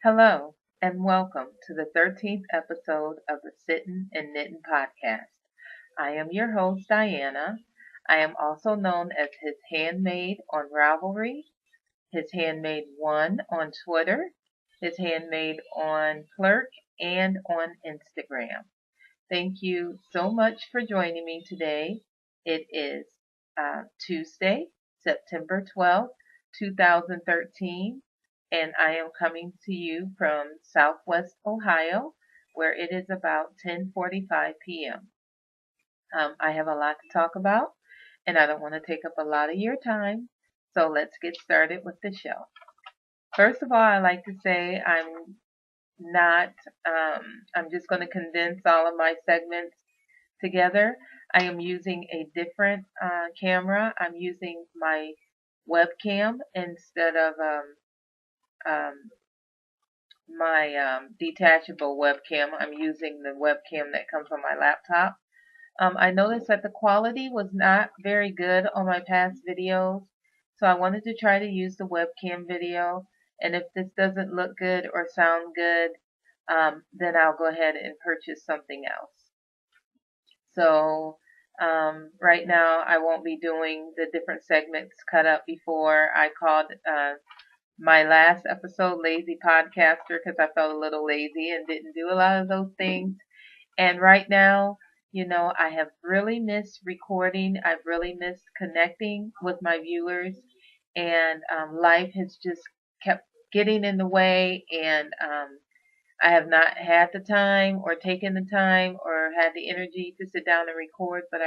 Hello, and welcome to the 13th episode of the Sittin and Knittin podcast. I am your host, Diana. I am also known as His Handmaid on Ravelry, His Handmaid 1 on Twitter, His Handmaid on Clerk, and on Instagram. Thank you so much for joining me today. It is Tuesday, September 12th, 2013, and I am coming to you from Southwest Ohio, where it is about 10:45 p.m. I have a lot to talk about, and I don't want to take up a lot of your time, so let's get started with the show. First of all, I like to say not, I'm just going to condense all of my segments together. I am using a different camera. I'm using my webcam instead of um, my detachable webcam. I'm using the webcam that comes on my laptop. I noticed that the quality was not very good on my past videos, so I wanted to try to use the webcam video. And if this doesn't look good or sound good, then I'll go ahead and purchase something else. So right now I won't be doing the different segments cut up before. I called my last episode Lazy Podcaster because I felt a little lazy and didn't do a lot of those things. And right now, I have really missed recording. I've really missed connecting with my viewers, and life has just kept getting in the way, and I have not had the time or taken the time or had the energy to sit down and record, but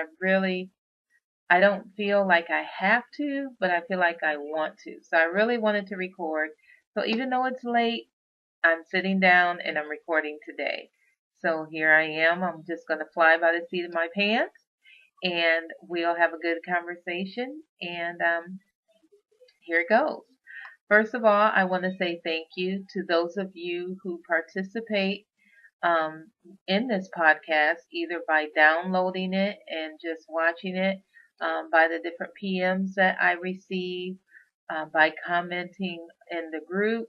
I don't feel like I have to, but I feel like I want to. So I really wanted to record. So even though it's late, I'm sitting down and I'm recording today. So here I am. I'm just going to fly by the seat of my pants and we'll have a good conversation. And here it goes. First of all, I want to say thank you to those of you who participate in this podcast, either by downloading it and just watching it, by the different PMs that I receive, by commenting in the group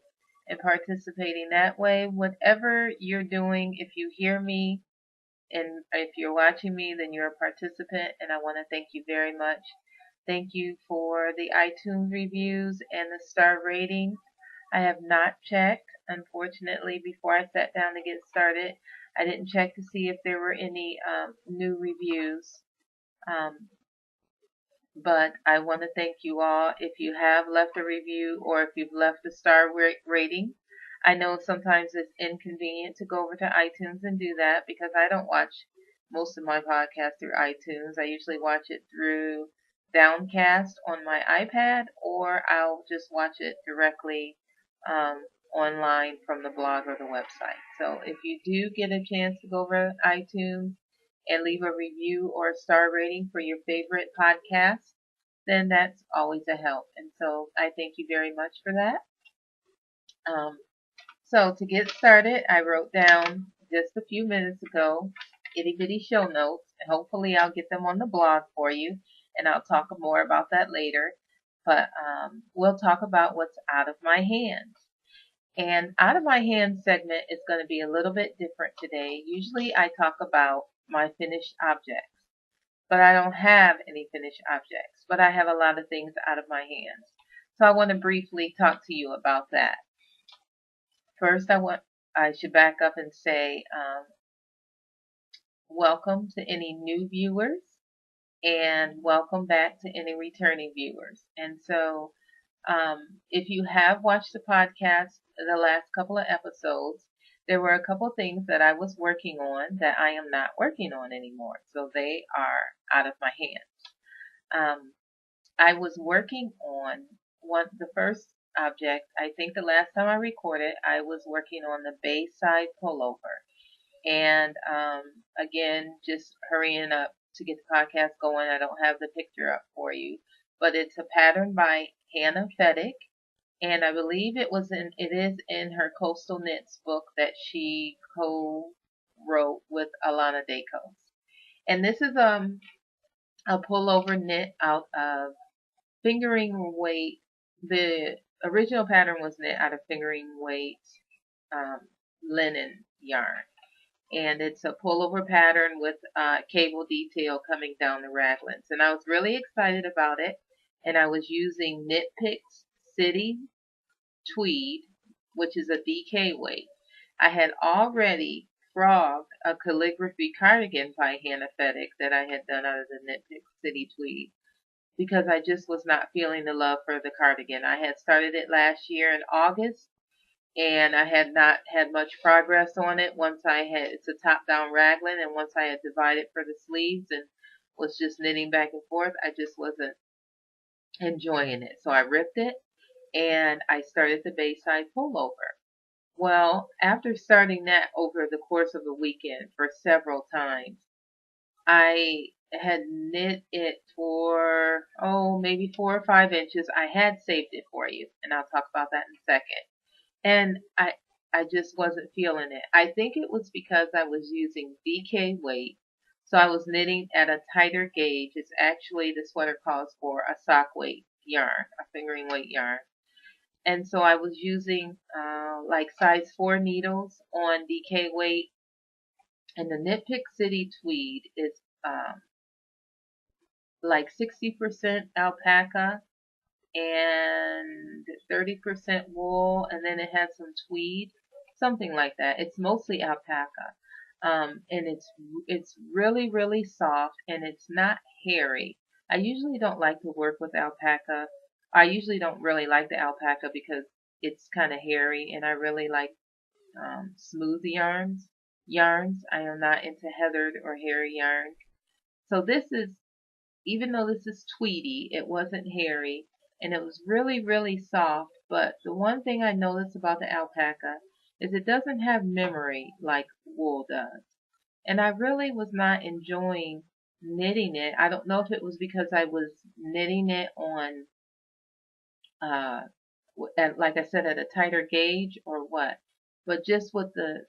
and participating that way. Whatever you're doing, if you hear me and if you're watching me, then you're a participant, and I want to thank you very much. Thank you for the iTunes reviews and the star ratings. I have not checked, unfortunately, before I sat down to get started. I didn't check to see if there were any new reviews. But I want to thank you all. If you have left a review or if you've left a star rating, I know sometimes it's inconvenient to go over to iTunes and do that because I don't watch most of my podcasts through iTunes. I usually watch it through Downcast on my iPad, or I'll just watch it directly online from the blog or the website. So if you do get a chance to go over to iTunes and leave a review or a star rating for your favorite podcast, then that's always a help. And so I thank you very much for that. So to get started, I wrote down just a few minutes ago itty bitty show notes, and hopefully I'll get them on the blog for you, and I'll talk more about that later. But we'll talk about what's out of my hands. And out of my hands segment is going to be a little bit different today. Usually I talk about my finished objects, but I don't have any finished objects, but I have a lot of things out of my hands. So I want to briefly talk to you about that. First, I should back up and say welcome to any new viewers and welcome back to any returning viewers. And so if you have watched the podcast, the last couple of episodes, there were a couple things that I was working on that I am not working on anymore. So they are out of my hands. I was working on the first object. I think the last time I recorded, I was working on the Bayside pullover. And again, just hurrying up to get the podcast going. I don't have the picture up for you, but it's a pattern by Hannah Fettig, and I believe it is in her Coastal Knits book that she co-wrote with Alana Dacos. And this is a pullover knit out of fingering weight. The original pattern was knit out of fingering weight um, linen yarn. And it's a pullover pattern with cable detail coming down the raglans. And I was really excited about it. And I was using Knit Picks City Tweed, which is a DK weight. I had already frogged a calligraphy cardigan by Hannah Feddick that I had done out of the Knit Picks City Tweed because I just was not feeling the love for the cardigan. I had started it last year in August and I had not had much progress on it. It's a top-down raglan, and once I had divided for the sleeves and was just knitting back and forth, I just wasn't enjoying it. So I ripped it, and I started the Bayside pullover. Well, after starting that over the course of a weekend for several times, I had knit it for, maybe 4 or 5 inches. I had saved it for you, and I'll talk about that in a second. And I just wasn't feeling it. I think it was because I was using DK weight. So I was knitting at a tighter gauge. It's actually, the sweater calls for a sock weight yarn, a fingering weight yarn. And so I was using like size 4 needles on DK weight. And the Knit Pick City Tweed is like 60% alpaca and 30% wool, and then it has some tweed, something like that. It's mostly alpaca, and it's really really soft, and it's not hairy. I usually don't like to work with alpaca. I usually don't really like the alpaca because it's kind of hairy, and I really like smooth yarns. I am not into heathered or hairy yarn. So this is, even though this is tweedy, it wasn't hairy, and it was really, really soft. But the one thing I noticed about the alpaca is it doesn't have memory like wool does. And I really was not enjoying knitting it. I don't know if it was because I was knitting it on, like I said, at a tighter gauge or what. But just with the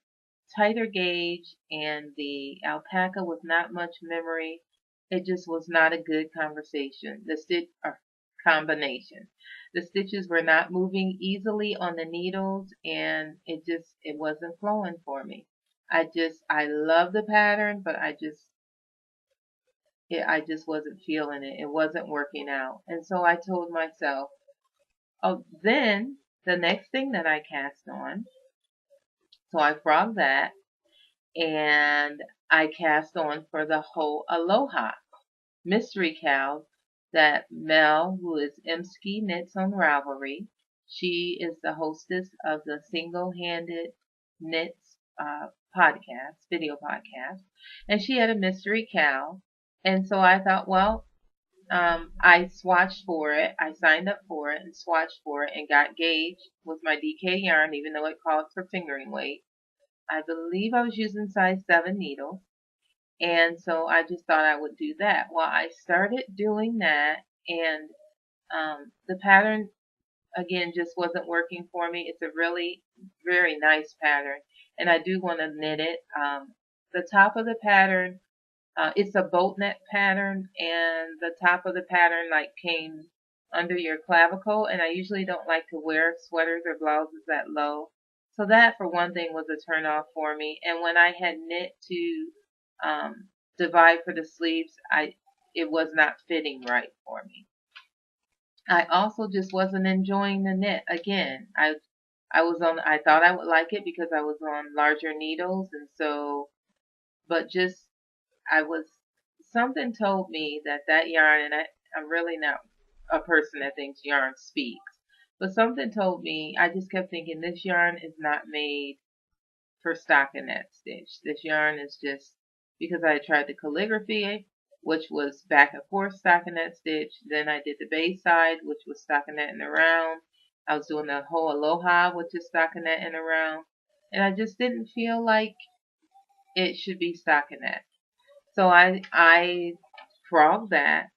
tighter gauge and the alpaca with not much memory, it just was not a good conversation. The stitch or combination. The stitches were not moving easily on the needles, and it wasn't flowing for me. I love the pattern, but I just wasn't feeling it. It wasn't working out. And so I told myself, oh, then the next thing that I cast on, so I frogged that, and I cast on for the whole Aloha mystery cow that Mel, who is Emski Knits on Ravelry, she is the hostess of the Single-Handed Knits podcast, video podcast, and she had a mystery cow. And so I thought, well, I swatched for it. I signed up for it and swatched for it and got gauged with my DK yarn, even though it called for fingering weight. I believe I was using size 7 needles. And so I just thought I would do that. Well, I started doing that, and the pattern, again, just wasn't working for me. It's a really very nice pattern, and I do want to knit it. The top of the pattern, it's a boat neck pattern, and the top of the pattern like came under your clavicle, and I usually don't like to wear sweaters or blouses that low. So that, for one thing, was a turn off for me. And when I had knit to divide for the sleeves, it was not fitting right for me. I also just wasn't enjoying the knit. Again, I thought I would like it because I was on larger needles, and so, but just, something told me that yarn, and I'm really not a person that thinks yarn speaks, but something told me, I just kept thinking, this yarn is not made for stockinette stitch. This yarn is just, because I tried the calligraphy, which was back and forth stockinette stitch. Then I did the Bayside, which was stockinette and around. I was doing the whole Aloha, which is stockinette and around. And I just didn't feel like it should be stockinette. So I frogged that,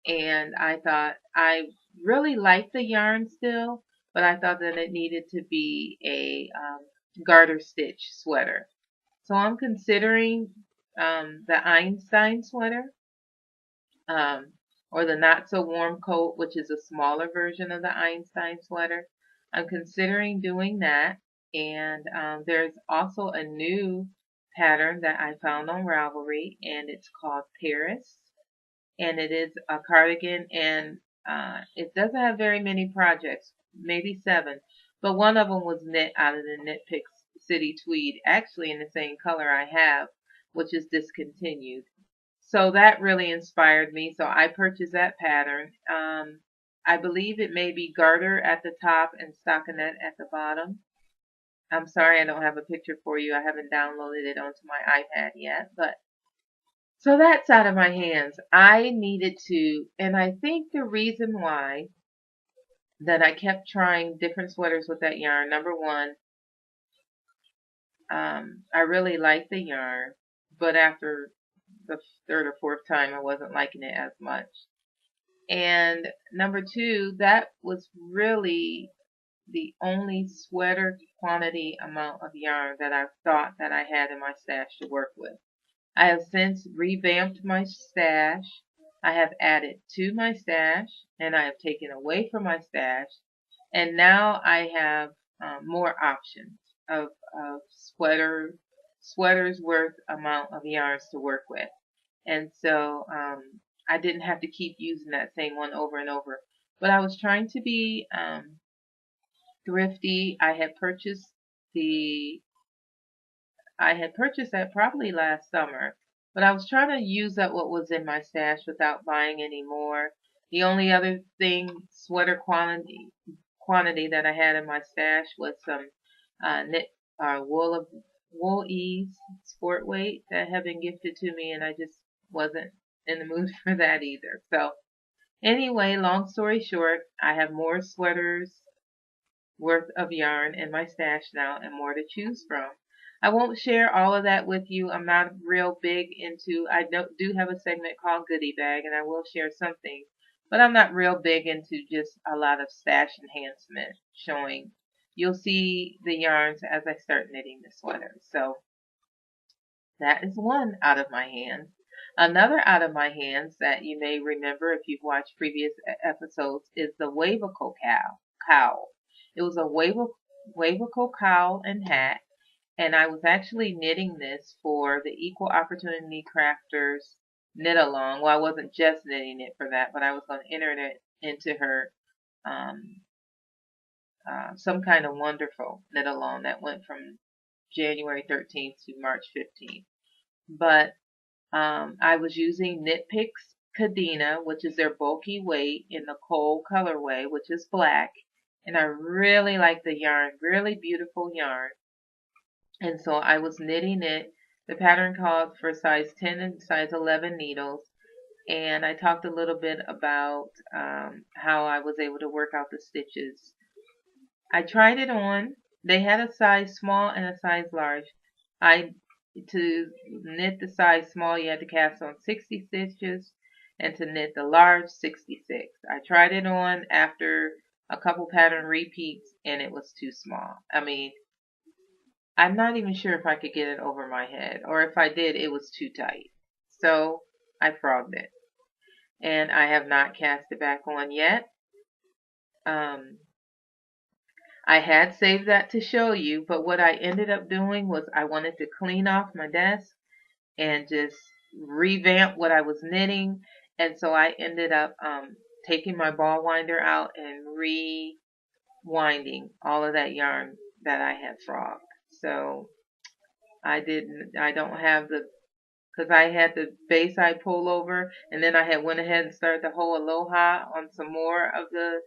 and I thought I really liked the yarn still, but I thought that it needed to be a garter stitch sweater. So I'm considering the Einstein sweater, or the Not So Warm Coat, which is a smaller version of the Einstein sweater. I'm considering doing that, And there's also a new pattern that I found on Ravelry, and it's called Paris. And it is a cardigan, and it doesn't have very many projects, maybe 7. But one of them was knit out of the Knit Picks City Tweed, actually in the same color I have, which is discontinued. So that really inspired me. So I purchased that pattern. I believe it may be garter at the top and stockinette at the bottom. I'm sorry I don't have a picture for you. I haven't downloaded it onto my iPad yet. But so that's out of my hands. I needed to, and I think the reason why that I kept trying different sweaters with that yarn, number one, I really liked the yarn, but after the 3rd or 4th time, I wasn't liking it as much. And number two, that was really the only sweater quantity amount of yarn that I thought that I had in my stash to work with. I have since revamped my stash. I have added to my stash, and I have taken away from my stash, and now I have more options of sweaters worth amount of yarns to work with. And so I didn't have to keep using that same one over and over. But I was trying to be thrifty. I had purchased that probably last summer, but I was trying to use up what was in my stash without buying any more. The only other thing, sweater quantity that I had in my stash was some knit wool ease sport weight that had been gifted to me, and I just wasn't in the mood for that either. So anyway, long story short, I have more sweaters worth of yarn in my stash now and more to choose from. I won't share all of that with you. I'm not real big into, do have a segment called Goodie Bag, and I will share something, but I'm not real big into just a lot of stash enhancement showing. You'll see the yarns as I start knitting the sweater. So that is one out of my hands. Another out of my hands that you may remember if you've watched previous episodes is the Wavical cowl. It was a Wavical cowl and hat, and I was actually knitting this for the Equal Opportunity Crafters knit along. Well, I wasn't just knitting it for that, but I was going to enter it into her some kind of wonderful knit along that went from January 13th to March 15th. But I was using Knit Picks Cadena, which is their bulky weight in the coal colorway, which is black. And I really like the yarn, really beautiful yarn. And so I was knitting it. The pattern called for size 10 and size 11 needles. And I talked a little bit about how I was able to work out the stitches. I tried it on. They had a size small and a size large. To knit the size small, you had to cast on 60 stitches, and to knit the large, 66. I tried it on after a couple pattern repeats, and it was too small. I mean, I'm not even sure if I could get it over my head, or if I did, it was too tight. So I frogged it, and I have not cast it back on yet. I had saved that to show you, but what I ended up doing was I wanted to clean off my desk and just revamp what I was knitting, and so I ended up taking my ball winder out and rewinding all of that yarn that I had frogged. So don't have because I had the base side pullover, and then I had went ahead and started the whole aloha on some more of the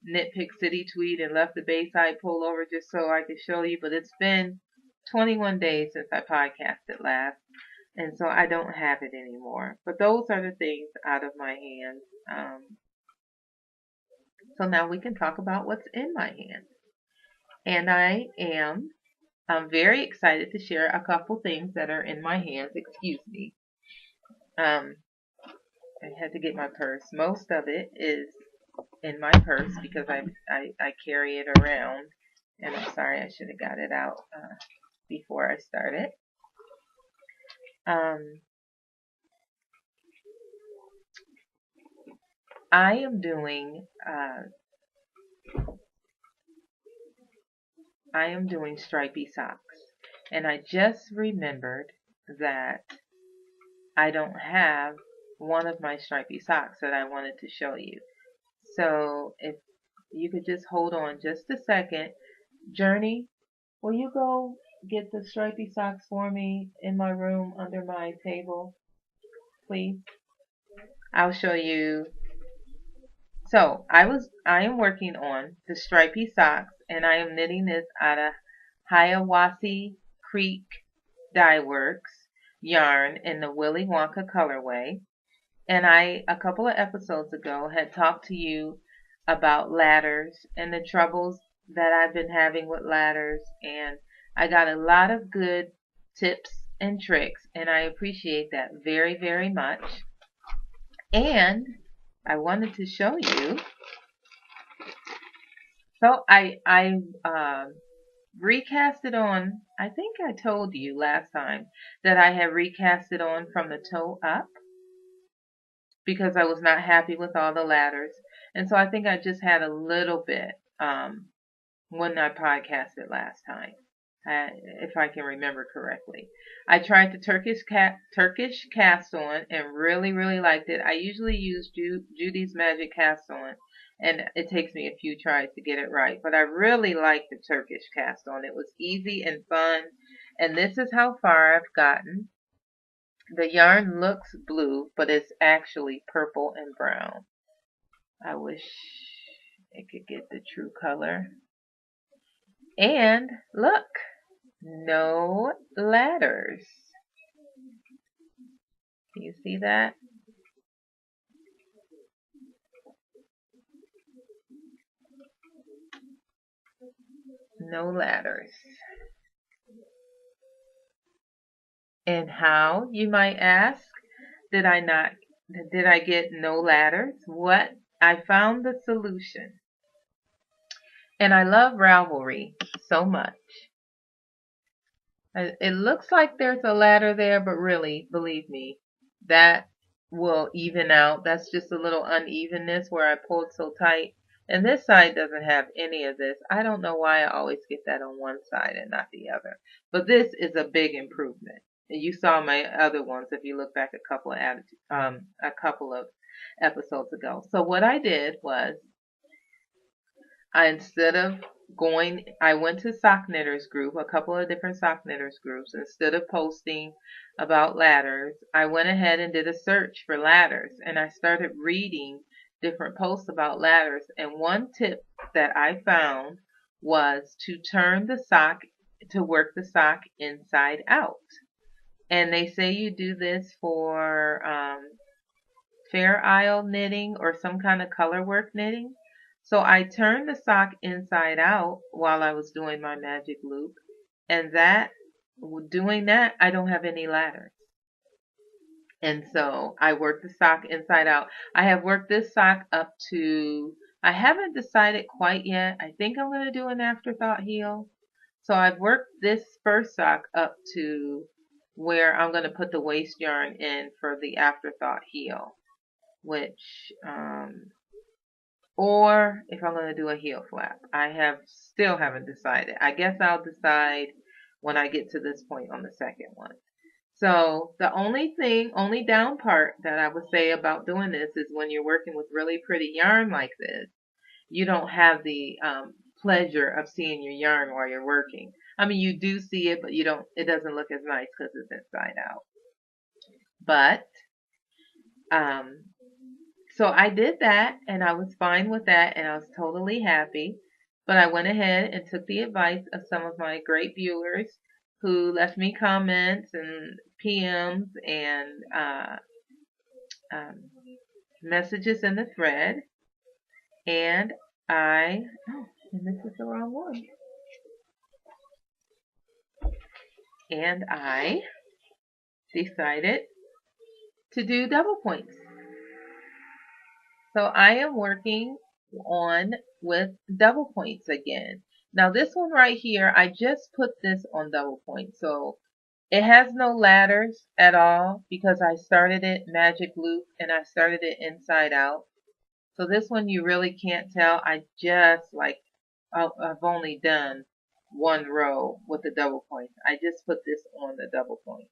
Knit Pick City Tweed and left the base side pullover just so I could show you, but it's been 21 days since I podcasted last, and so I don't have it anymore. But those are the things out of my hands. So now we can talk about what's in my hands. And I'm very excited to share a couple things that are in my hands. Excuse me. I had to get my purse. Most of it is in my purse because I carry it around. And I'm sorry, I should have got it out before I started. I am doing I am doing stripy socks. And I just remembered that I don't have one of my stripy socks that I wanted to show you. So if you could just hold on just a second. Journey, will you go get the stripy socks for me in my room under my table, please? I'll show you. So I am working on the stripy socks, and I am knitting this out of Hiawassee Creek Dye Works yarn in the Willy Wonka colorway. And I, a couple of episodes ago, had talked to you about ladders and the troubles that I've been having with ladders. And I got a lot of good tips and tricks, and I appreciate that very, very much. And I wanted to show you. So I recast it on. I think I told you last time that I had recast it on from the toe up, because I was not happy with all the ladders. And so I think I just had a little bit when I podcasted last time, if I can remember correctly. I tried the Turkish cast on and really, really liked it. I usually use Judy's Magic cast on, and it takes me a few tries to get it right. But I really liked the Turkish cast on. It was easy and fun. And this is how far I've gotten. The yarn looks blue, but it's actually purple and brown. I wish it could get the true color. And look, no ladders. Can you see that? No ladders. And how, you might ask, did I get no ladders? What? I found the solution. And I love Ravelry so much. It looks like there's a ladder there, but really, believe me, that will even out. That's just a little unevenness where I pulled so tight. And this side doesn't have any of this. I don't know why I always get that on one side and not the other. But this is a big improvement. And you saw my other ones if you look back a couple of episodes ago. So what I did was, I went to sock knitters group, a couple of different sock knitters groups. Instead of posting about ladders, I went ahead and did a search for ladders, and I started reading different posts about ladders. And one tip that I found was to work the sock inside out. And they say you do this for Fair Isle knitting or some kind of color work knitting. So I turned the sock inside out while I was doing my magic loop, and doing that, I don't have any ladders. And so I worked the sock inside out. I have worked this sock up to, I haven't decided quite yet. I think I'm going to do an afterthought heel. So I've worked this first sock up to where I'm going to put the waste yarn in for the afterthought heel, which, or if I'm going to do a heel flap. I still haven't decided. I guess I'll decide when I get to this point on the second one. So the only down part that I would say about doing this is when you're working with really pretty yarn like this, you don't have the pleasure of seeing your yarn while you're working. I mean, you do see it, but it doesn't look as nice because it's inside out. But, so I did that, and I was fine with that, and I was totally happy. But I went ahead and took the advice of some of my great viewers who left me comments and PMs and messages in the thread. And and this is the wrong one. And I decided to do double points. So I am working on with double points again. Now this one right here, I just put this on double points. So it has no ladders at all because I started it magic loop and I started it inside out. So this one you really can't tell. I've only done one row with the double points. I just put this on the double points.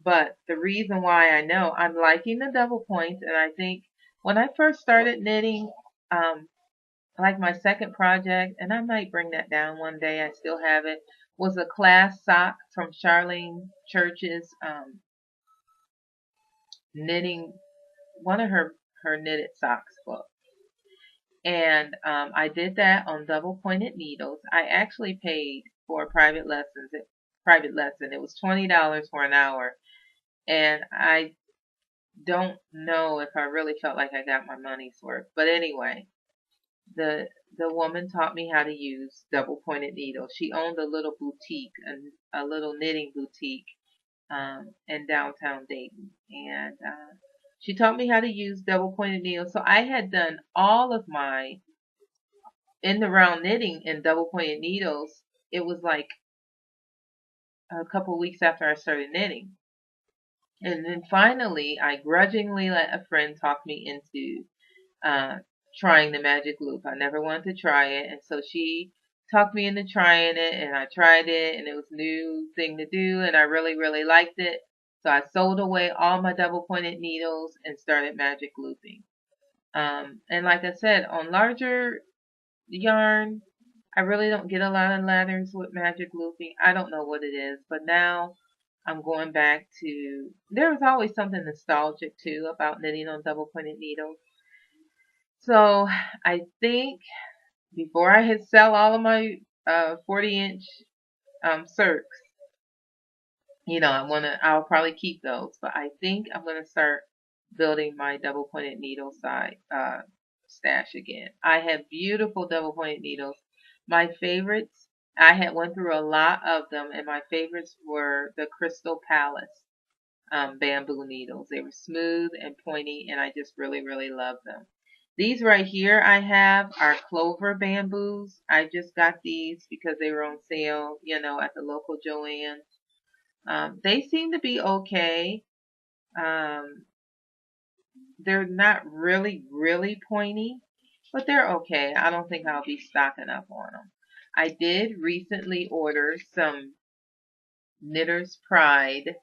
But the reason why I know I'm liking the double points, and I think when I first started knitting, like my second project, and I might bring that down one day, I still have it, was a class sock from Charlene Church's knitting, one of her knitted socks book. And I did that on double pointed needles. I actually paid for a private lesson. It was $20 for an hour. And I don't know if I really felt like I got my money's worth. But anyway, the woman taught me how to use double pointed needles. She owned a little boutique, a little knitting boutique in downtown Dayton. And she taught me how to use double pointed needles. So I had done all of my in the round knitting in double pointed needles. It was like a couple weeks after I started knitting. And then finally, I grudgingly let a friend talk me into trying the magic loop. I never wanted to try it, and so she talked me into trying it, and I tried it, and it was a new thing to do, and I really, really liked it. So I sold away all my double pointed needles and started magic looping. And like I said, on larger yarn, I really don't get a lot of ladders with magic looping. I don't know what it is, but now I'm going back to, there was always something nostalgic too about knitting on double pointed needles. So I think before I hit sell all of my 40-inch circs, I'll probably keep those, but I think I'm gonna start building my double pointed needle side stash again. I have beautiful double pointed needles. My favorites, I had went through a lot of them, and my favorites were the Crystal Palace bamboo needles. They were smooth and pointy, and I just really, really love them. These right here I have are clover bamboos. I just got these because they were on sale, at the local Joann's. They seem to be okay. They're not really, really pointy, but they're okay. I don't think I'll be stocking up on them. I did recently order some Knitter's Pride.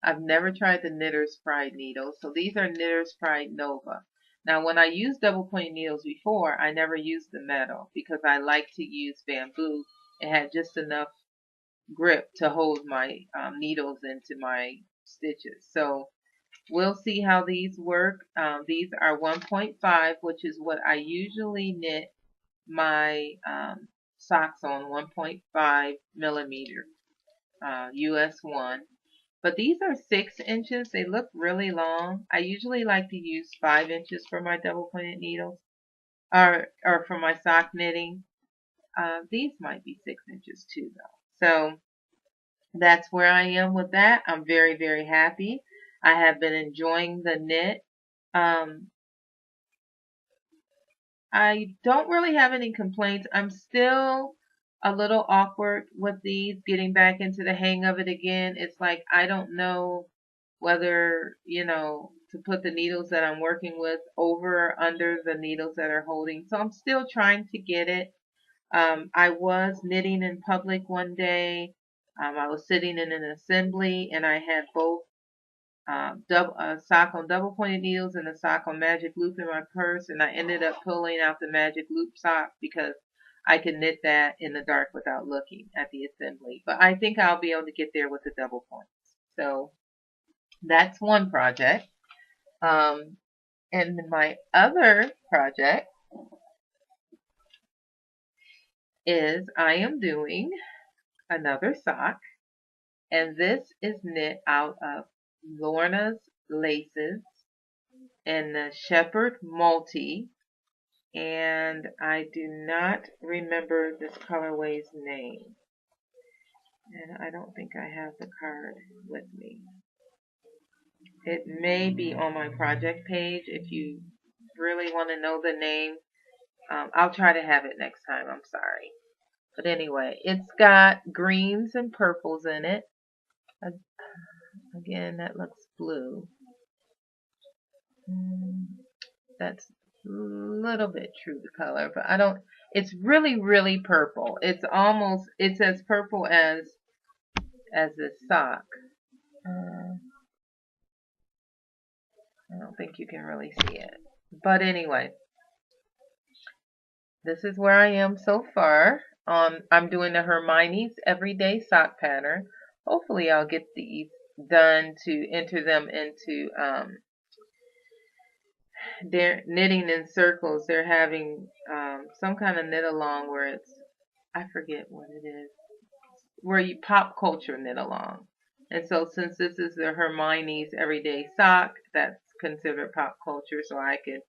I've never tried the Knitter's Pride needles. So these are Knitter's Pride Nova. Now when I used double point needles before, I never used the metal because I like to use bamboo. It had just enough grip to hold my needles into my stitches. So we'll see how these work. These are 1.5, which is what I usually knit my socks on, 1.5 millimeter US 1. But these are 6 inches. They look really long. I usually like to use 5 inches for my double pointed needles or for my sock knitting. These might be 6 inches too though. So that's where I am with that. I'm very, very happy. I have been enjoying the knit. I don't really have any complaints. I'm still a little awkward with these, getting back into the hang of it again. It's like I don't know whether, to put the needles that I'm working with over or under the needles that are holding. So I'm still trying to get it. I was knitting in public one day. I was sitting in an assembly and I had both sock on double pointed needles and a sock on magic loop in my purse, and I ended up pulling out the magic loop sock because I can knit that in the dark without looking at the assembly. But I think I'll be able to get there with the double points. So that's one project. And my other project is I am doing another sock, and this is knit out of Lorna's Laces and the Shepherd Multi, and I do not remember this colorway's name, and I don't think I have the card with me. It may be on my project page if you really want to know the name. I'll try to have it next time. I'm sorry. But anyway, it's got greens and purples in it. Again, that looks blue. That's a little bit true to color, but I don't, It's really, really purple. It's as purple as this sock. I don't think you can really see it. But anyway, this is where I am so far. I'm doing the Hermione's Everyday Sock Pattern. Hopefully I'll get these done to enter them into their knitting in circles. They're having some kind of knit along where I forget what it is, where you pop culture knit along. And so since this is the Hermione's Everyday Sock, that's considered pop culture, so I can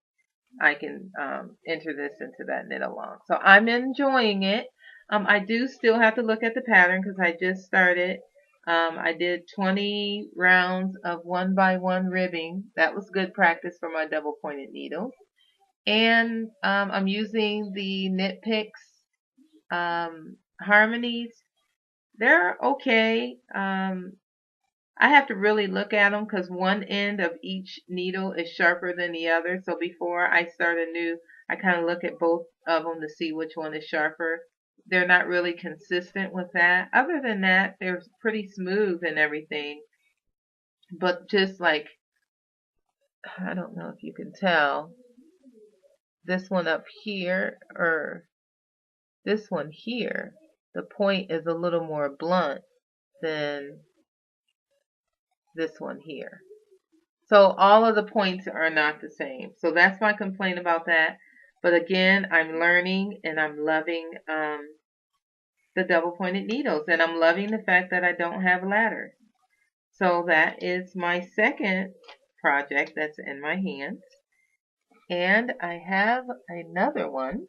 enter this into that knit along. So I'm enjoying it. I do still have to look at the pattern because I just started. I did 20 rounds of 1x1 ribbing. That was good practice for my double pointed needles. And I'm using the Knit Picks Harmonies. They're okay. I have to really look at them because one end of each needle is sharper than the other. So before I start anew, I kind of look at both of them to see which one is sharper. They're not really consistent with that. Other than that, they're pretty smooth and everything. But just like, I don't know if you can tell, this one up here or this one here, the point is a little more blunt than this one here. So all of the points are not the same. So that's my complaint about that. But again, I'm learning and I'm loving the double pointed needles, and I'm loving the fact that I don't have ladders. So that is my second project that's in my hands. And I have another one.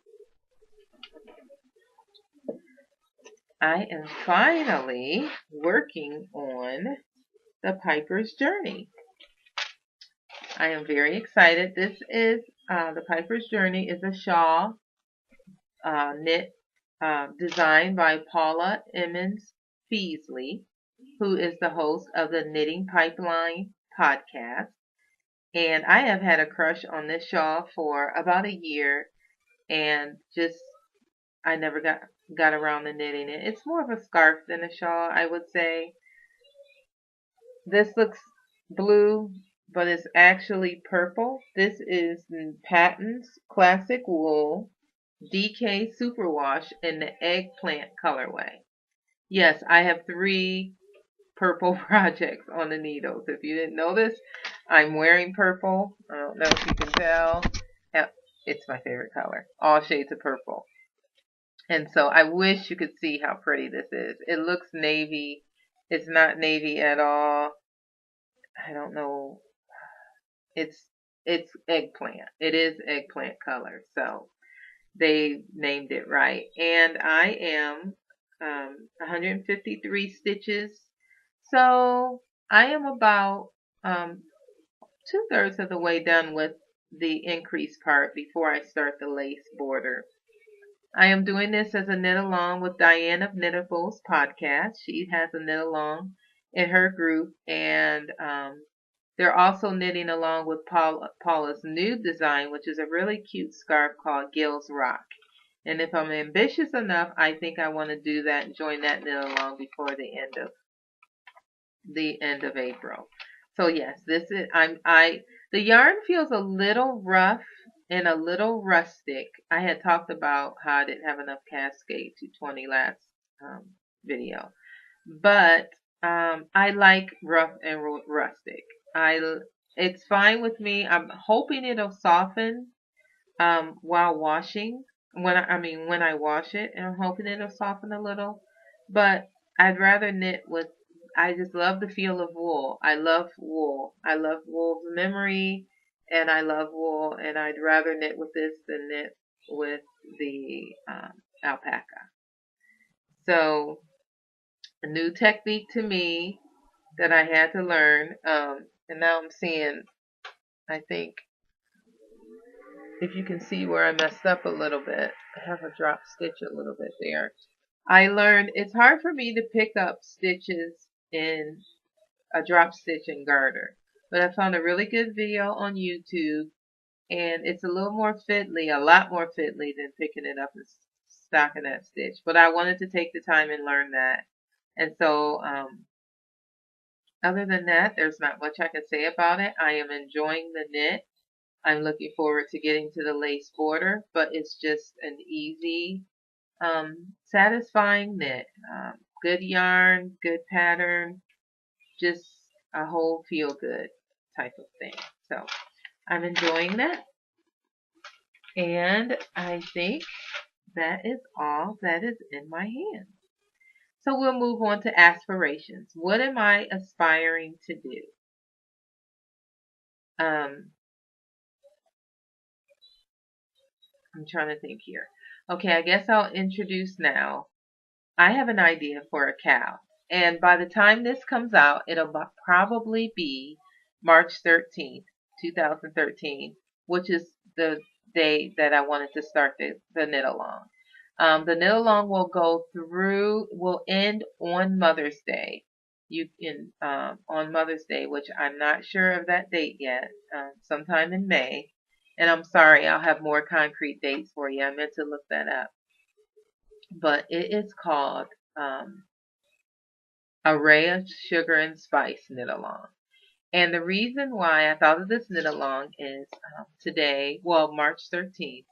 I am finally working on the Piper's Journey. I am very excited. This is the Piper's Journey is a shawl knit designed by Paula Emmons Feasley, who is the host of the Knitting Pipeline podcast. And I have had a crush on this shawl for about a year, and just I never got around to knitting it. It's more of a scarf than a shawl, I would say. This looks blue, but it's actually purple. This is Patton's Classic Wool DK Superwash in the eggplant colorway. Yes, I have 3 purple projects on the needles. If you didn't know this, I'm wearing purple. I don't know if you can tell. It's my favorite color. All shades of purple. And so I wish you could see how pretty this is. It looks navy. It's not navy at all. I don't know. It's eggplant. It is eggplant color. So they named it right. And I am 153 stitches. So I am about 2/3 of the way done with the increase part before I start the lace border. I am doing this as a knit along with Diane of Knitables podcast. She has a knit along in her group, and they're also knitting along with Paula's new design, which is a really cute scarf called Gills Rock. And if I'm ambitious enough, I think I want to do that and join that knit along before the end of April. So yes, this is the yarn feels a little rough and a little rustic. I had talked about how I didn't have enough Cascade 220 last video, but I like rough and rustic. It's fine with me. I'm hoping it'll soften while washing. When I wash it, and I'm hoping it'll soften a little. But I'd rather knit with. I just love the feel of wool. I love wool. I love wool's memory, and I love wool. And I'd rather knit with this than knit with the alpaca. So a new technique to me that I had to learn. And now I'm seeing, I think, if you can see where I messed up a little bit, I have a drop stitch a little bit there. I learned it's hard for me to pick up stitches in a drop stitch and garter, but I found a really good video on YouTube And it's a little more fiddly, a lot more fiddly than picking it up and stocking that stitch. But I wanted to take the time and learn that. And so, other than that, there's not much I can say about it. I am enjoying the knit. I'm looking forward to getting to the lace border, but it's just an easy, satisfying knit. Good yarn, good pattern, just a whole feel good type of thing. So I'm enjoying that. And I think that is all that is in my hand. So we'll move on to aspirations. What am I aspiring to do? I'm trying to think here. Okay, I guess I'll introduce now. I have an idea for a cow. And by the time this comes out, it'll probably be March 13th, 2013, which is the day that I wanted to start the knit along. The knit along will end on Mother's Day. On Mother's Day, which I'm not sure of that date yet, sometime in May. And I'm sorry, I'll have more concrete dates for you. I meant to look that up. But it is called Array of Sugar and Spice Knit Along. And the reason why I thought of this knit along is today, well, March 13th,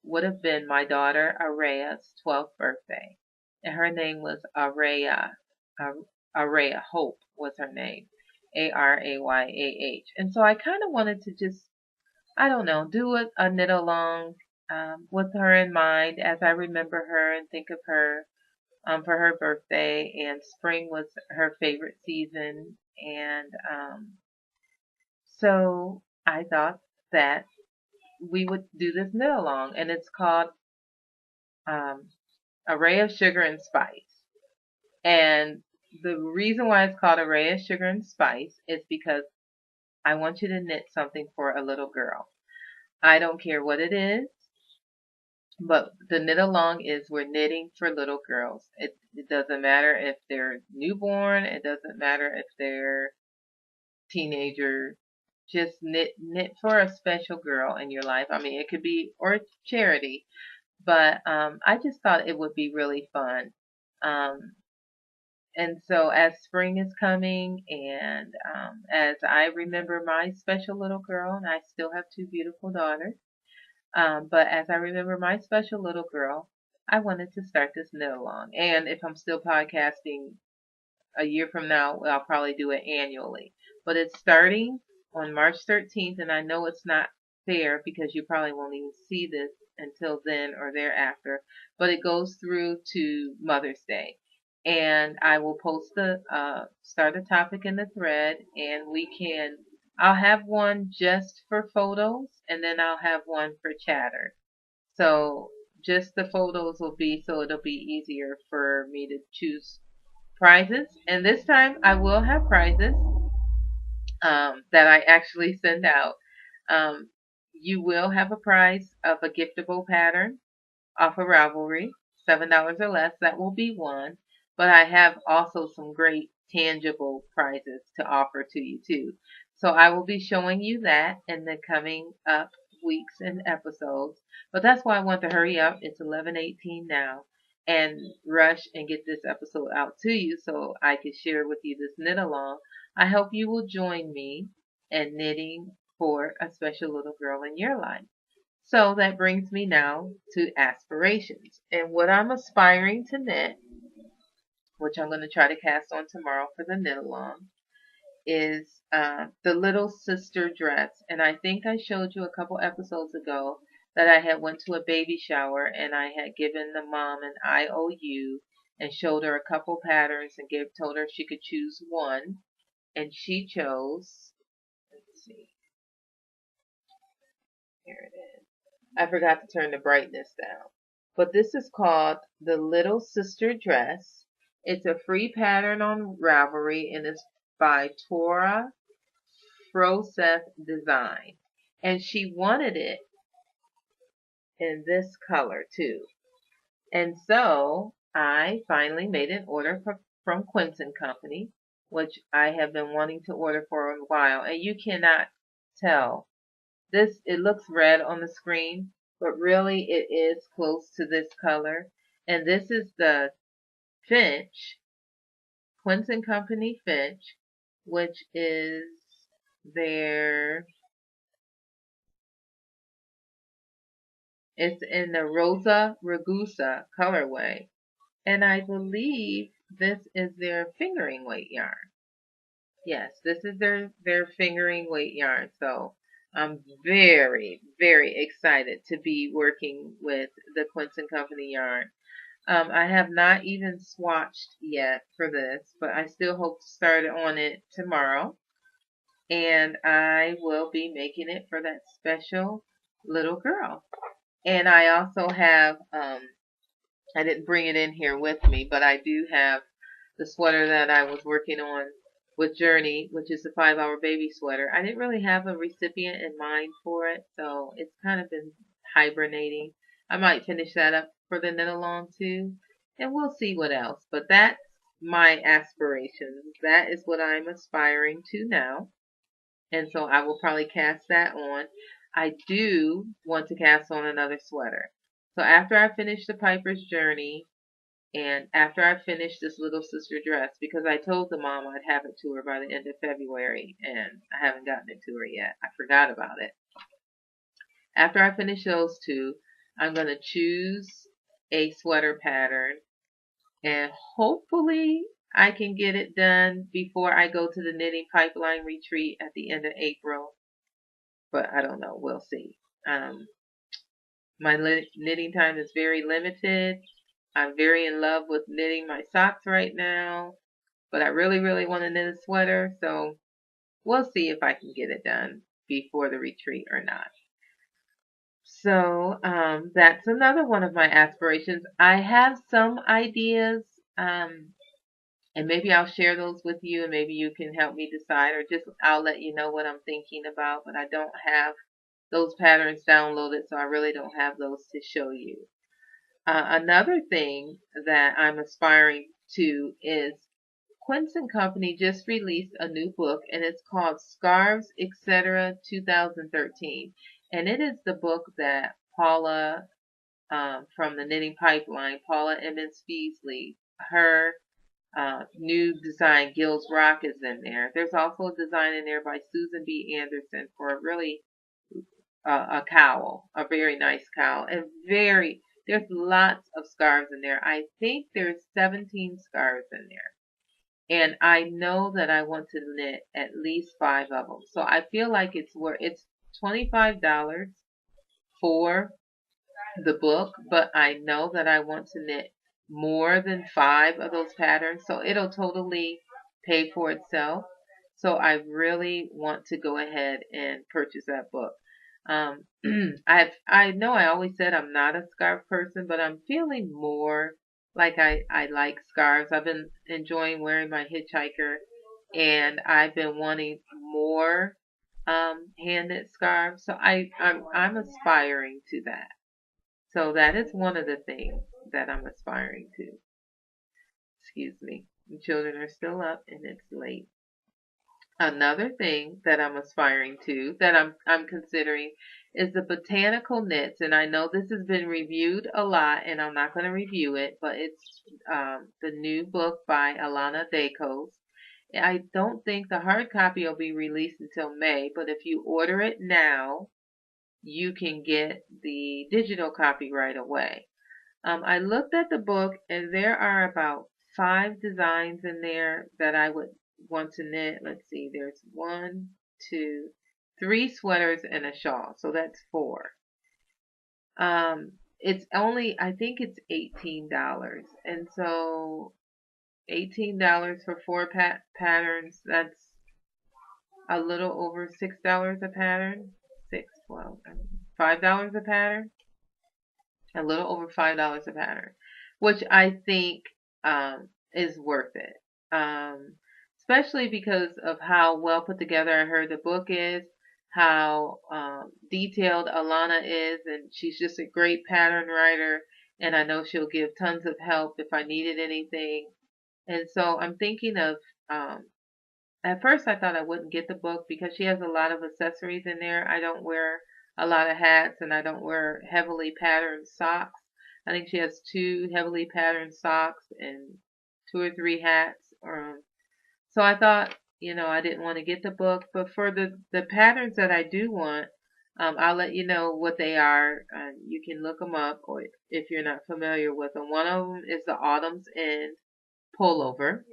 would have been my daughter Araya's 12th birthday. And her name was Araya. Araya Hope was her name. Arayah. And so I kind of wanted to just, I don't know, do a knit along with her in mind as I remember her and think of her for her birthday. And spring was her favorite season. And so I thought that we would do this knit along. And it's called Array of Sugar and Spice. And the reason why it's called Array of Sugar and Spice is because I want you to knit something for a little girl. I don't care what it is, but the knit along is we're knitting for little girls. It doesn't matter if they're newborn. It doesn't matter if they're teenager. Just knit for a special girl in your life. I mean, it could be, or charity, but I just thought it would be really fun. And so as spring is coming and as I remember my special little girl, and I still have two beautiful daughters, but as I remember my special little girl, I wanted to start this knit along. And if I'm still podcasting a year from now, I'll probably do it annually. But it's starting on March 13th, and I know it's not fair because you probably won't even see this until then or thereafter, but it goes through to Mother's Day. And I will post start a topic in the thread, and I'll have one just for photos, and then I'll have one for chatter. So just the photos will be, so it'll be easier for me to choose prizes. And this time I will have prizes that I actually send out. You will have a prize of a giftable pattern off of Ravelry, $7 or less. That will be one. But I have also some great tangible prizes to offer to you too. So I will be showing you that in the coming up weeks and episodes. But that's why I want to hurry up. It's 11:18 now, and rush and get this episode out to you so I can share with you this knit along. I hope you will join me in knitting for a special little girl in your life. So that brings me now to aspirations. And what I'm aspiring to knit, which I'm going to try to cast on tomorrow for the knit along, is the little sister dress. And I think I showed you a couple episodes ago that I had went to a baby shower and I had given the mom an IOU and showed her a couple patterns and told her she could choose one. And she chose, let's see, here it is. I forgot to turn the brightness down. But this is called the Little Sister Dress. It's a free pattern on Ravelry and it's by Tora Froseth Design. And she wanted it in this color too. And so I finally made an order from Quinton Company, which I have been wanting to order for a while. And you cannot tell it looks red on the screen, but really it is close to this color. And this is the Finch, Quince and Company Finch, which is their, it's in the Rosa Ragusa colorway. And I believe this is their fingering weight yarn. Yes, this is their fingering weight yarn. So I'm very, very excited to be working with the Quince and Company yarn. I have not even swatched yet for this, but I still hope to start on it tomorrow. And I will be making it for that special little girl. And I also have, I didn't bring it in here with me, but I do have the sweater that I was working on with Journey, which is the 5-hour baby sweater. I didn't really have a recipient in mind for it, so it's kind of been hibernating. I might finish that up for the knit along too, and we'll see what else. But that's my aspirations. That is what I'm aspiring to now. And so I will probably cast that on. I do want to cast on another sweater. So after I finish the Piper's Journey, and after I finish this little sister dress, because I told the mom I'd have it to her by the end of February, and I haven't gotten it to her yet. I forgot about it. After I finish those two, I'm going to choose a sweater pattern, and hopefully I can get it done before I go to the knitting pipeline retreat at the end of April. But I don't know. We'll see. My knitting time is very limited. I'm very in love with knitting my socks right now, but I really, really want to knit a sweater, so we'll see if I can get it done before the retreat or not. So that's another one of my aspirations. I have some ideas, and maybe I'll share those with you, and maybe you can help me decide, or just I'll let you know what I'm thinking about, but I don't have those patterns downloaded, so I really don't have those to show you. Another thing that I'm aspiring to is Quince and Company just released a new book, and it's called Scarves, Etc. 2013. And it is the book that Paula from the Knitting Pipeline, Paula Emmons Feasley, her new design, Gills Rock, is in there. There's also a design in there by Susan B. Anderson for a really a cowl, a very nice cowl, and there's lots of scarves in there. I think there's 17 scarves in there. And I know that I want to knit at least 5 of them. So I feel like it's $25 for the book, but I know that I want to knit more than 5 of those patterns. So it'll totally pay for itself. So I really want to go ahead and purchase that book. I know I always said I'm not a scarf person, but I'm feeling more like I like scarves. I've been enjoying wearing my hitchhiker, and I've been wanting more hand knit scarves. So I'm aspiring to that. So that is one of the things that I'm aspiring to. Excuse me. The children are still up and it's late. Another thing that I'm aspiring to, that I'm considering, is the botanical knits. And I know this has been reviewed a lot, and I'm not going to review it, but it's the new book by Alana Dacos. I don't think the hard copy will be released until May, but if you order it now, you can get the digital copy right away. I looked at the book, and there are about 5 designs in there that I would want to knit. Let's see, there's 1, 2, 3 sweaters and a shawl, so that's 4. It's only, I think it's $18, and so $18 for 4 patterns, that's a little over $6 a pattern. $5 a pattern. A little over $5 a pattern, which I think is worth it. Especially because of how well put together I heard the book is, how detailed Alana is, and she's just a great pattern writer, and I know she'll give tons of help if I needed anything. And so I'm thinking of at first I thought I wouldn't get the book because she has a lot of accessories in there. I don't wear a lot of hats and I don't wear heavily patterned socks. I think she has 2 heavily patterned socks and 2 or 3 hats. So I thought, I didn't want to get the book, but for the patterns that I do want, I'll let you know what they are. You can look them up, or if you're not familiar with them. One of them is the Autumn's End pullover.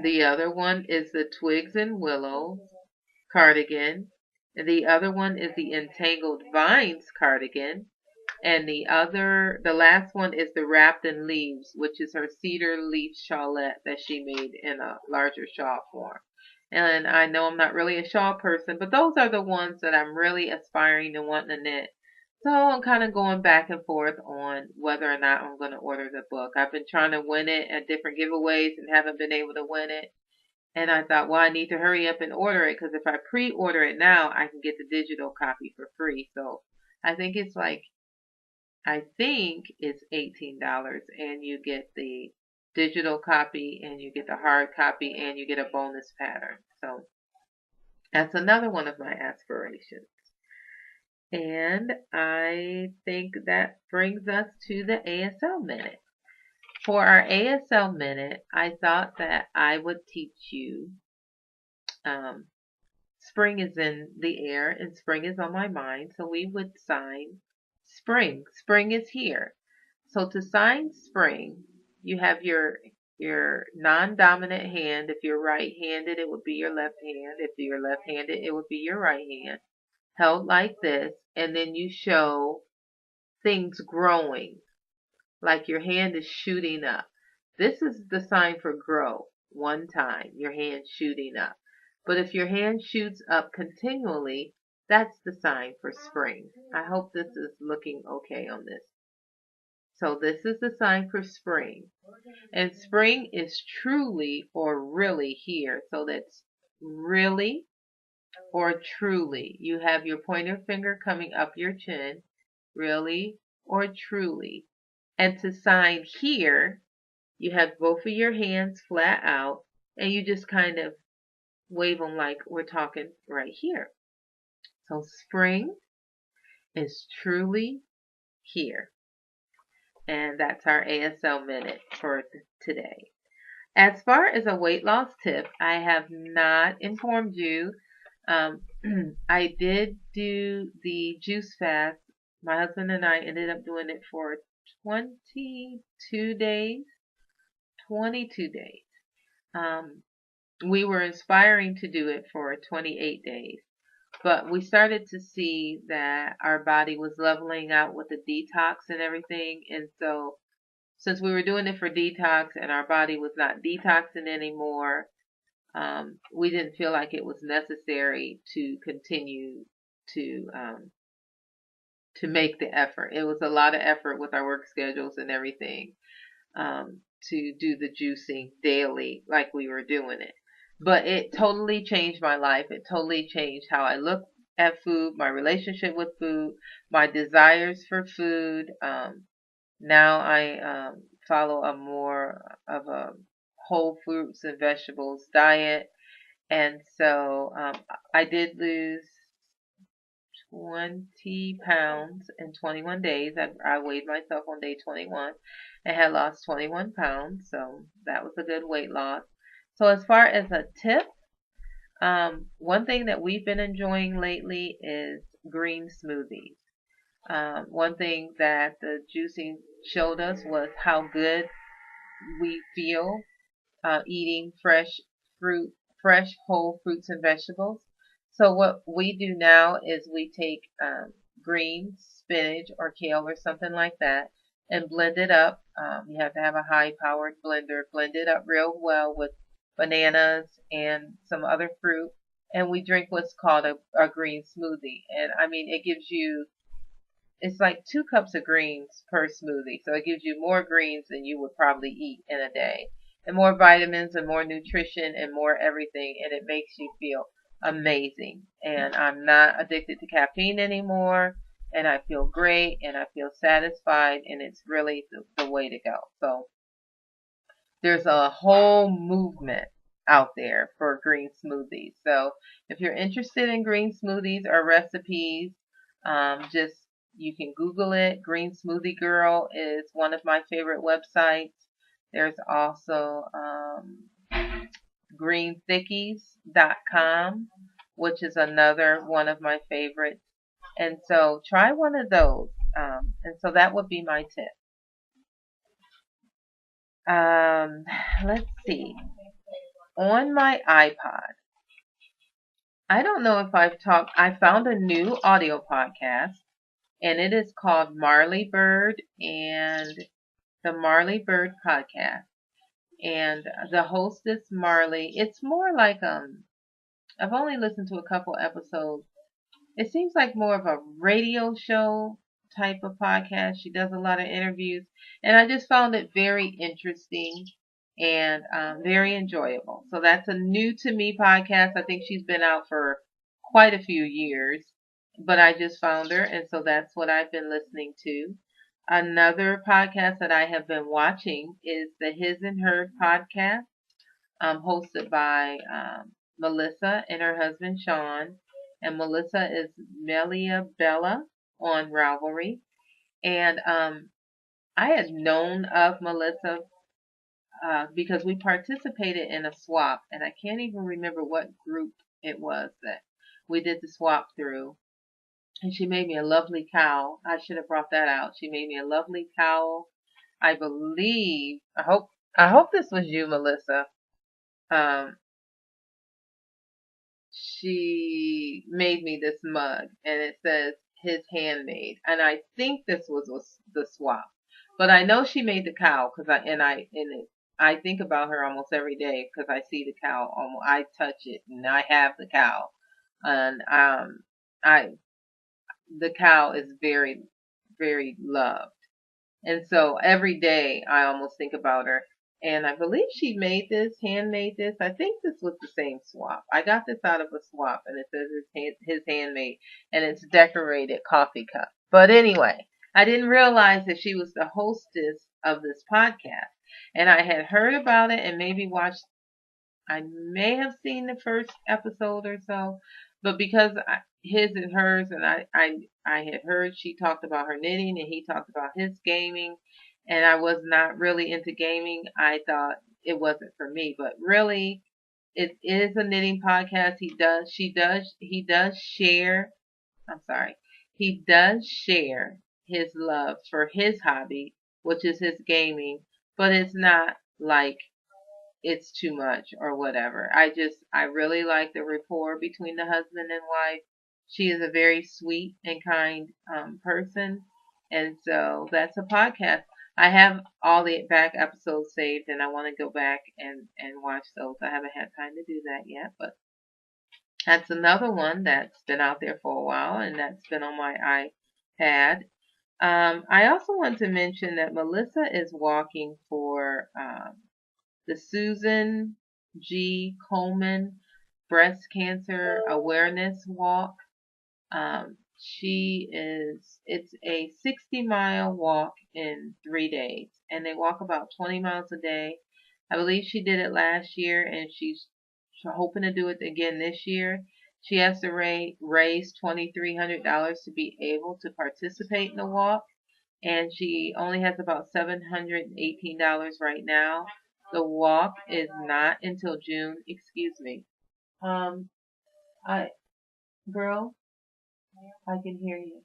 The other one is the Twigs and Willows cardigan. And the other one is the Entangled Vines cardigan. And the last one is the Wrapped in Leaves, which is her cedar leaf shawlette that she made in a larger shawl form. And I know I'm not really a shawl person, but those are the ones that I'm really aspiring to wanting to knit. So I'm kind of going back and forth on whether or not I'm going to order the book. I've been trying to win it at different giveaways and haven't been able to win it. And I thought, well, I need to hurry up and order it because if I pre-order it now, I can get the digital copy for free. So I think it's $18 and you get the digital copy and you get the hard copy and you get a bonus pattern. So that's another one of my aspirations. And I think that brings us to the ASL Minute. For our ASL Minute, I thought that I would teach you, spring is in the air and spring is on my mind, so we would sign spring. Spring is here. So to sign spring, you have your non-dominant hand. If you're right-handed, it would be your left hand. If you're left-handed, it would be your right hand. Held like this, and then you show things growing, like your hand is shooting up. This is the sign for grow. One time, your hand shooting up. But if your hand shoots up continually, that's the sign for spring. I hope this is looking okay on this. So this is the sign for spring. And spring is truly or really here. So that's really or truly. You have your pointer finger coming up your chin. Really or truly. And to sign here, you have both of your hands flat out. And you just kind of wave them like we're talking right here. So spring is truly here. And that's our ASL Minute for today. As far as a weight loss tip, I have not informed you. I did do the juice fast. My husband and I ended up doing it for 22 days. 22 days. We were aspiring to do it for 28 days. But we started to see that our body was leveling out with the detox and everything. And so since we were doing it for detox and our body was not detoxing anymore, we didn't feel like it was necessary to continue to make the effort. It was a lot of effort with our work schedules and everything to do the juicing daily like we were doing it. But it totally changed my life. It totally changed how I look at food, my relationship with food, my desires for food. Now I follow a more of a whole fruits and vegetables diet. And so I did lose 20 pounds in 21 days. I weighed myself on day 21 and had lost 21 pounds. So that was a good weight loss. So as far as a tip, one thing that we've been enjoying lately is green smoothies. One thing that the juicing showed us was how good we feel eating fresh whole fruits and vegetables. So what we do now is we take green spinach or kale or something like that and blend it up. You have to have a high-powered blender. Blend it up real well with bananas and some other fruit, and we drink what's called a green smoothie. And I mean, it's like 2 cups of greens per smoothie, so it gives you more greens than you would probably eat in a day, and more vitamins and more nutrition and more everything, and it makes you feel amazing. And I'm not addicted to caffeine anymore, and I feel great and I feel satisfied, and it's really the way to go. So there's a whole movement out there for green smoothies. So if you're interested in green smoothies or recipes, just you can Google it. Green Smoothie Girl is one of my favorite websites. There's also greenthickies.com, which is another one of my favorites. And so try one of those. And so that would be my tip. Let's see. On my iPod, I don't know if I found a new audio podcast, and it is called Marley Bird and the Marley Bird Podcast. And the hostess, Marley, it's more like, I've only listened to a couple episodes. It seems like more of a radio show type of podcast. She does a lot of interviews, and I just found it very interesting and very enjoyable. So that's a new to me podcast. I think she's been out for quite a few years, but I just found her, and so that's what I've been listening to. Another podcast that I have been watching is the His and Hers podcast, hosted by Melissa and her husband Sean. And Melissa is Melia Bella on Ravelry. And I had known of Melissa because we participated in a swap, and I can't even remember what group it was that we did the swap through. And she made me a lovely cowl. I should have brought that out. She made me a lovely cowl. I believe, I hope this was you, Melissa. She made me this mug, and it says his handmade. And I think this was the swap, but I know she made the cowl because I think about her almost every day because I see the cowl. I touch it, and I have the cowl, and the cow is very, very loved. And so every day I almost think about her. And I believe she handmade this. I think this was the same swap. I got this out of a swap, and it says his handmade, and it's decorated coffee cup. But anyway, I didn't realize that she was the hostess of this podcast. And I had heard about it and I may have seen the first episode or so, but because his and hers, and I had heard she talked about her knitting and he talked about his gaming, and I was not really into gaming. I thought it wasn't for me, but really, it is a knitting podcast. He does share. I'm sorry, he does share his love for his hobby, which is his gaming, but it's not like it's too much or whatever. I really like the rapport between the husband and wife. She is a very sweet and kind person. And so that's a podcast. I have all the back episodes saved, and I want to go back and watch those. I haven't had time to do that yet, but that's another one that's been out there for a while, and that's been on my iPad. I also want to mention that Melissa is walking for the Susan G. Komen Breast Cancer Awareness Walk. It's a 60-mile walk in 3 days, and they walk about 20 miles a day. I believe she did it last year, and she's hoping to do it again this year. She has to raise $2,300 to be able to participate in the walk, and she only has about $718 right now. The walk is not until June. Excuse me. I girl, I can hear you.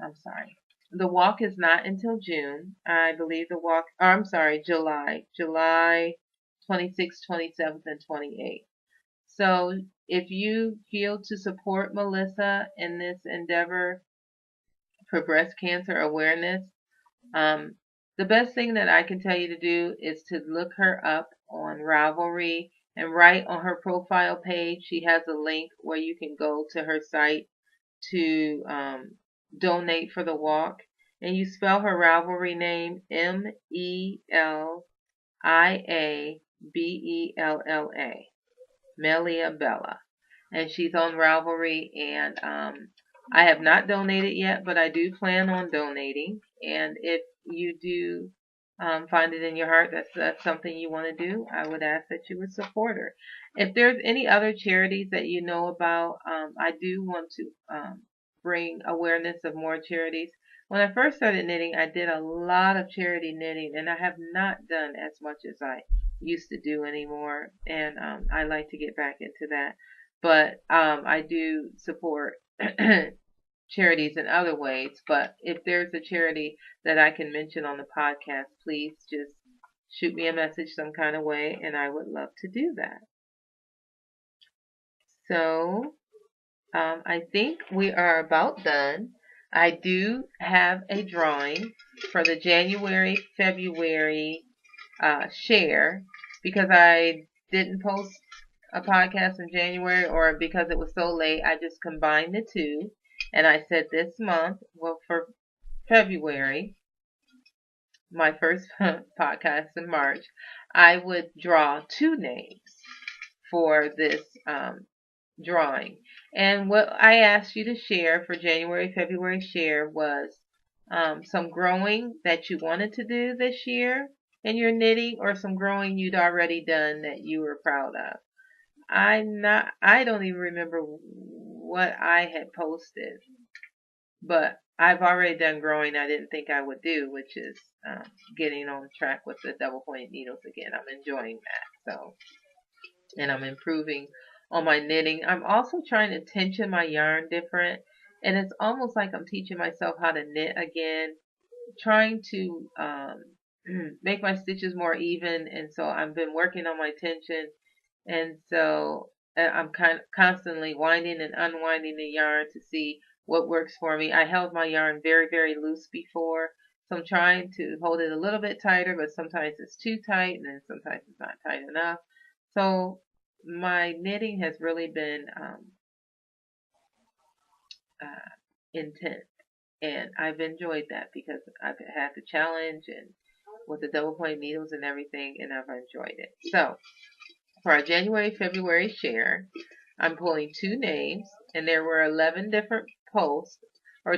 I'm sorry. The walk is not until June. I believe I'm sorry, July 26th, 27th, and 28th. So if you feel to support Melissa in this endeavor for breast cancer awareness, the best thing that I can tell you to do is to look her up on Ravelry, and right on her profile page, she has a link where you can go to her site to donate for the walk. And you spell her Ravelry name Meliabella, Melia Bella. And she's on Ravelry, and I have not donated yet, but I do plan on donating. And if you do find it in your heart that's something you want to do, I would ask that you would support her. If there's any other charities that you know about, I do want to bring awareness of more charities. When I first started knitting, I did a lot of charity knitting, and I have not done as much as I used to do anymore, and I like to get back into that. But I do support charities in other ways, but if there's a charity that I can mention on the podcast, please just shoot me a message some kind of way, and I would love to do that. So I think we are about done. I do have a drawing for the January, February share because I didn't post a podcast in January, or because it was so late, I just combined the two. And I said this month, well, for February, my first podcast in March, I would draw two names for this drawing. And what I asked you to share for January, February share was some growing that you wanted to do this year in your knitting, or some growing you'd already done that you were proud of. I don't even remember what I had posted, but I've already done growing I didn't think I would do, which is getting on track with the double pointed needles again. I'm enjoying that. So, and I'm improving on my knitting. I'm also trying to tension my yarn different, and it's almost like I'm teaching myself how to knit again, trying to make my stitches more even. And so I've been working on my tension, and so I'm constantly winding and unwinding the yarn to see what works for me. I held my yarn very, very loose before, so I'm trying to hold it a little bit tighter, but sometimes it's too tight, and then sometimes it's not tight enough. So my knitting has really been intense, and I've enjoyed that because I've had the challenge and with the double point needles and everything, and I've enjoyed it. So for our January, February share, I'm pulling two names, and there were 11 different posts, or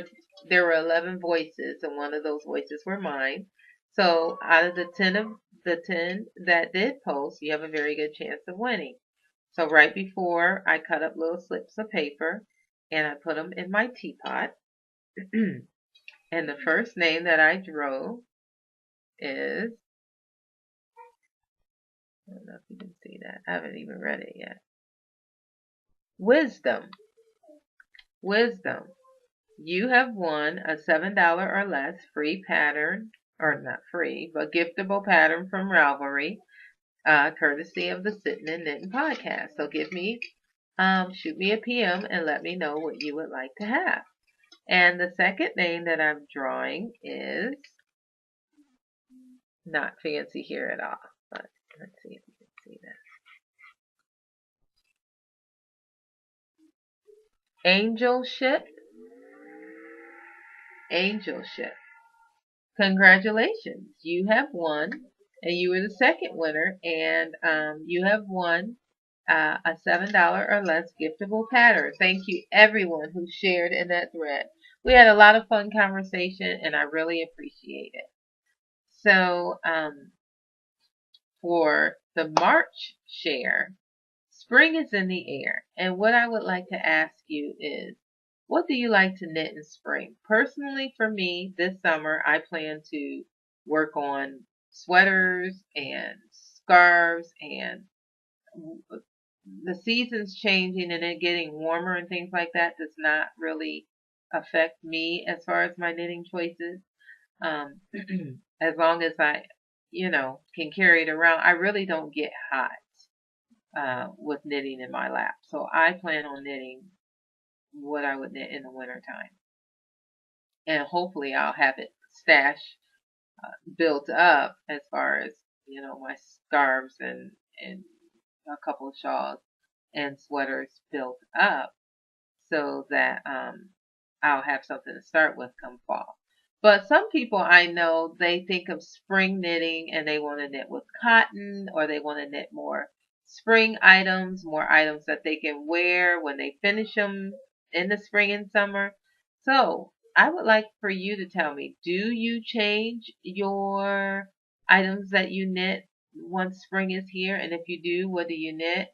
there were 11 voices, and one of those voices were mine. So out of the 10 that did post, you have a very good chance of winning. So right before, I cut up little slips of paper, and I put them in my teapot. And the first name that I drew is, I don't know if you can see that. I haven't even read it yet. Wisdom. Wisdom. You have won a $7 or less free pattern, or not free, but giftable pattern from Ravelry, courtesy of the Sittin and Knittin podcast. So shoot me a PM and let me know what you would like to have. And the second name that I'm drawing is not fancy here at all, but let's see if you can see that. Angelship. Angelship. Congratulations. You have won, and you were the second winner, and you have won a $7 or less giftable pattern. Thank you everyone who shared in that thread. We had a lot of fun conversation, and I really appreciate it. So for the March share, spring is in the air, and what I would like to ask you is, what do you like to knit in spring? Personally, for me, this summer, I plan to work on sweaters and scarves, and the seasons changing and it getting warmer and things like that does not really affect me as far as my knitting choices. As long as I, can carry it around, I really don't get hot with knitting in my lap. So I plan on knitting what I would knit in the wintertime. And hopefully I'll have it stashed, built up as far as, my scarves and a couple of shawls and sweaters built up so that I'll have something to start with come fall. But some people I know, they think of spring knitting and they want to knit with cotton, or they want to knit more spring items, more items that they can wear when they finish them in the spring and summer. So I would like for you to tell me, do you change your items that you knit once spring is here. And if you do, what do you knit?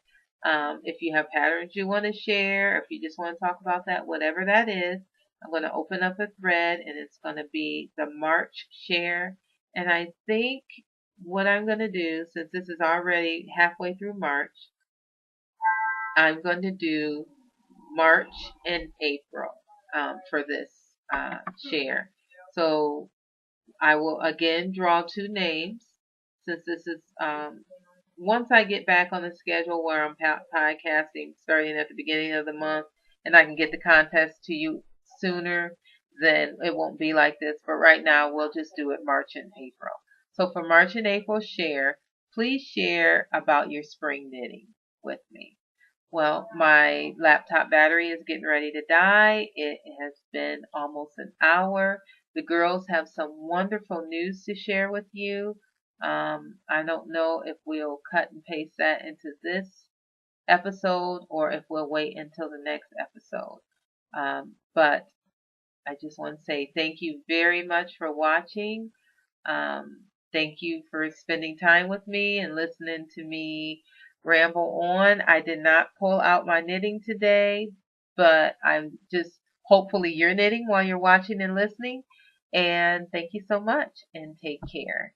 If you have patterns you want to share, if you just want to talk about that, whatever that is, I'm going to open up a thread and it's going to be the March share. And I think what I'm going to do, since this is already halfway through March, I'm going to do March and April for this share. So I will again draw two names since this is once I get back on the schedule where I'm podcasting starting at the beginning of the month and I can get the contest to you sooner, then it won't be like this. But right now we'll just do it March and April. So for March and April share, please share about your spring knitting with me. Well, my laptop battery is getting ready to die. It has been almost an hour. The girls have some wonderful news to share with you. I don't know if we'll cut and paste that into this episode or if we'll wait until the next episode. But I just want to say thank you very much for watching. Thank you for spending time with me and listening to me ramble on. I did not pull out my knitting today, but I'm just hopefully you're knitting while you're watching and listening. And thank you so much and take care.